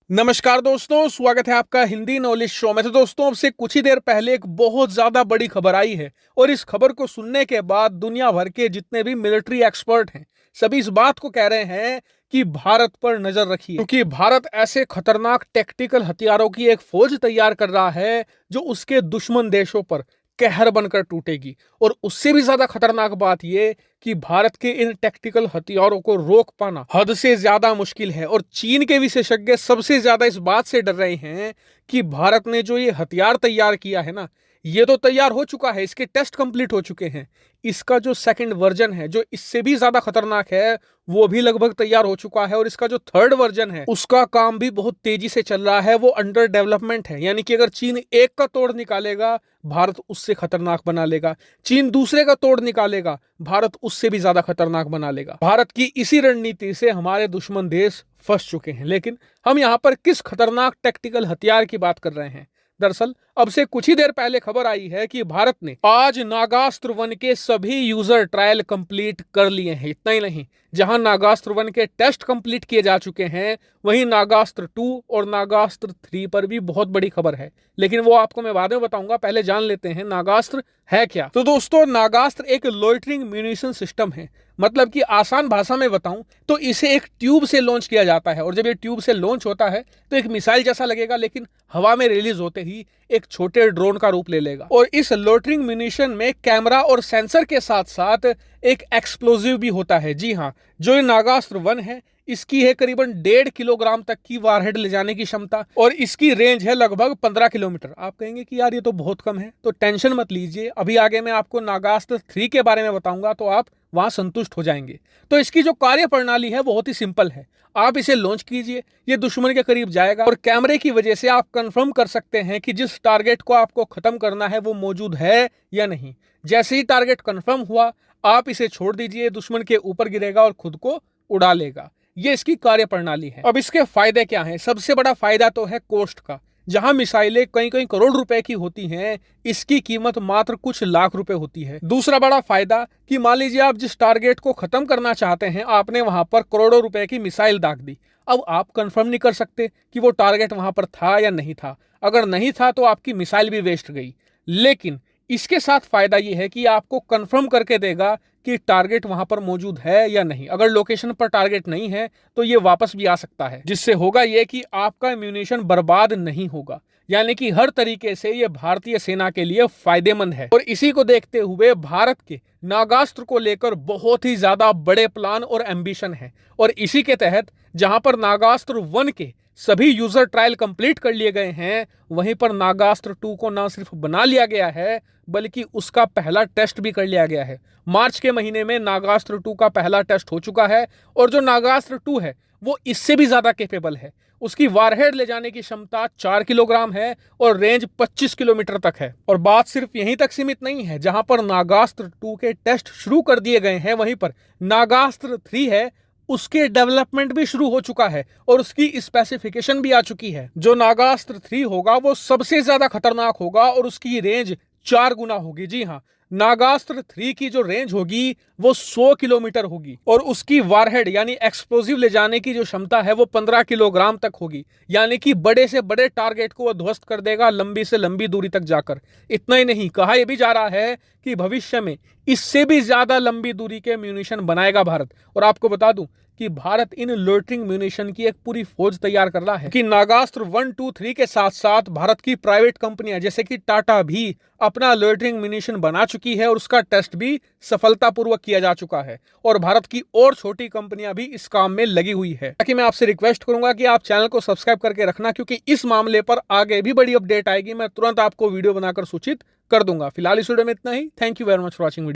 नमस्कार दोस्तों, स्वागत है आपका हिंदी नॉलेज शो में। तो दोस्तों, अब से कुछ ही देर पहले एक बहुत ज्यादा बड़ी खबर आई है और इस खबर को सुनने के बाद दुनिया भर के जितने भी मिलिट्री एक्सपर्ट हैं सभी इस बात को कह रहे हैं कि भारत पर नजर रखिए, क्योंकि भारत ऐसे खतरनाक टैक्टिकल हथियारों की एक फौज तैयार कर रहा है जो उसके दुश्मन देशों पर कहर बनकर टूटेगी। और उससे भी ज्यादा खतरनाक बात यह कि भारत के इन टैक्टिकल हथियारों को रोक पाना हद से ज्यादा मुश्किल है। और चीन के विशेषज्ञ सबसे ज्यादा इस बात से डर रहे हैं कि भारत ने जो ये हथियार तैयार किया है ना, ये तो तैयार हो चुका है, इसके टेस्ट कंप्लीट हो चुके हैं। इसका जो सेकंड वर्जन है, जो इससे भी ज्यादा खतरनाक है, वो भी लगभग तैयार हो चुका है। और इसका जो थर्ड वर्जन है, उसका काम भी बहुत तेजी से चल रहा है, वो अंडर डेवलपमेंट है। यानी कि अगर चीन एक का तोड़ निकालेगा, भारत उससे खतरनाक बना लेगा। चीन दूसरे का तोड़ निकालेगा, भारत उससे भी ज्यादा खतरनाक बना लेगा। भारत की इसी रणनीति से हमारे दुश्मन देश फंस चुके हैं। लेकिन हम यहां पर किस खतरनाक टैक्टिकल हथियार की बात कर रहे हैं? दरअसल अब से कुछ ही देर पहले खबर आई है कि भारत ने आज नागास्त्र 1 के सभी यूजर ट्रायल कंप्लीट कर लिए हैं। इतना ही नहीं, जहां नागास्त्र 1 के टेस्ट कंप्लीट किए जा चुके हैं, वहीं नागास्त्र 2 और नागास्त्र 3 पर भी बहुत बड़ी खबर है। लेकिन वो आपको मैं बाद में बताऊंगा, पहले जान लेते हैं नागास्त्र है क्या। तो दोस्तों, नागास्त्र एक लोइटरिंग म्यूनिशन सिस्टम है। मतलब कि आसान भाषा में बताऊं तो इसे एक ट्यूब से लॉन्च किया जाता है, और जब ये ट्यूब से लॉन्च होता है तो एक मिसाइल जैसा लगेगा, लेकिन हवा में रिलीज होते ही एक छोटे ड्रोन का रूप ले लेगा। और इस लोइटरिंग म्यूनिशन में कैमरा और सेंसर के साथ साथ एक एक्सप्लोजिव भी होता है। जी हाँ, जो ये नागास्त्र 1 है, इसकी है करीबन 1.5 किलोग्राम तक की वारहेड ले जाने की क्षमता, और इसकी रेंज है लगभग 15 किलोमीटर। आप कहेंगे कि यार ये तो बहुत कम है, तो टेंशन मत लीजिए, अभी आगे मैं आपको नागास्त्र 3 के बारे में बताऊंगा तो आप वहां संतुष्ट हो जाएंगे। तो इसकी जो कार्य प्रणाली है वो बहुत ही सिंपल है। आप इसे लॉन्च कीजिए, ये दुश्मन के करीब जाएगा, और कैमरे की वजह से आप कंफर्म कर सकते हैं कि जिस टारगेट को आपको खत्म करना है वो मौजूद है या नहीं। जैसे ही टारगेट कंफर्म हुआ, आप इसे छोड़ दीजिए, दुश्मन के ऊपर गिरेगा और खुद को उड़ा लेगा। ये इसकी कार्य प्रणाली है। अब इसके फायदे क्या हैं? सबसे बड़ा फायदा तो है कॉस्ट का। जहां मिसाइलें कई कई करोड़ रुपए की होती हैं, इसकी कीमत मात्र कुछ लाख रुपए होती है। दूसरा बड़ा फायदा कि मान लीजिए आप जिस टारगेट को खत्म करना चाहते हैं, आपने वहां पर करोड़ों रुपए की मिसाइल दाग दी। अब आप कंफर्म नहीं कर सकते कि वो टारगेट वहां पर था या नहीं था। अगर नहीं था तो आपकी मिसाइल भी वेस्ट गई। लेकिन इसके साथ फायदा ये है कि आपको कंफर्म करके देगा कि टारगेट वहां पर मौजूद है या नहीं। अगर लोकेशन पर टारगेट नहीं है तो ये वापस भी आ सकता है, जिससे होगा ये कि आपका एम्यूनिशन बर्बाद नहीं होगा। यानी कि हर तरीके से ये भारतीय सेना के लिए फायदेमंद है। और इसी को देखते हुए भारत के नागास्त्र को लेकर बहुत ही ज्यादा बड़े प्लान और एम्बिशन है। और इसी के तहत जहां पर नागास्त्र 1 के सभी यूजर ट्रायल कंप्लीट कर लिए गए हैं, वहीं पर नागास्त्र 2 को ना सिर्फ बना लिया गया है, बल्कि उसका पहला टेस्ट भी कर लिया गया है। मार्च के महीने में नागास्त्र 2 का पहला टेस्ट हो चुका है, और जो नागास्त्र 2 है वो इससे भी ज्यादा कैपेबल है। उसकी वारहेड ले जाने की क्षमता 4 किलोग्राम है और रेंज 25 किलोमीटर तक है। और बात सिर्फ यहीं तक सीमित नहीं है। जहां पर नागास्त्र 2 के टेस्ट शुरू कर दिए गए हैं, वहीं पर नागास्त्र 3 है, उसके डेवलपमेंट भी शुरू हो चुका है और उसकी स्पेसिफिकेशन भी आ चुकी है। जो नागास्त्र 3 होगा वो सबसे ज्यादा खतरनाक होगा और उसकी रेंज 4 गुना होगी। जी हाँ, नागास्त्र 3 की जो रेंज होगी वो 100 किलोमीटर होगी, और उसकी वारहेड यानी एक्सप्लोजिव ले जाने की जो क्षमता है वो 15 किलोग्राम तक होगी। यानी कि बड़े से बड़े टारगेट को वो ध्वस्त कर देगा, लंबी से लंबी दूरी तक जाकर। इतना ही नहीं, कहा यह भी जा रहा है कि भविष्य में इससे भी ज्यादा लंबी दूरी के म्यूनिशन बनाएगा भारत। और आपको बता दूं कि भारत इन लोइटरिंग म्यूनिशन की एक पूरी फौज तैयार कर रहा है। कि नागास्त्र 1, 2, 3 के साथ साथ भारत की प्राइवेट कंपनियां जैसे कि टाटा भी अपना लोइटरिंग म्यूनिशन बना चुकी है, और उसका टेस्ट भी सफलतापूर्वक किया जा चुका है। और भारत की और छोटी कंपनियां भी इस काम में लगी हुई है। ताकि मैं आपसे रिक्वेस्ट करूंगा कि आप चैनल को सब्सक्राइब करके रखना, क्योंकि इस मामले पर आगे भी बड़ी अपडेट आएगी। मैं तुरंत आपको वीडियो बनाकर सूचित कर दूंगा। फिलहाल इस वीडियो में इतना ही। Thank you very much for watching.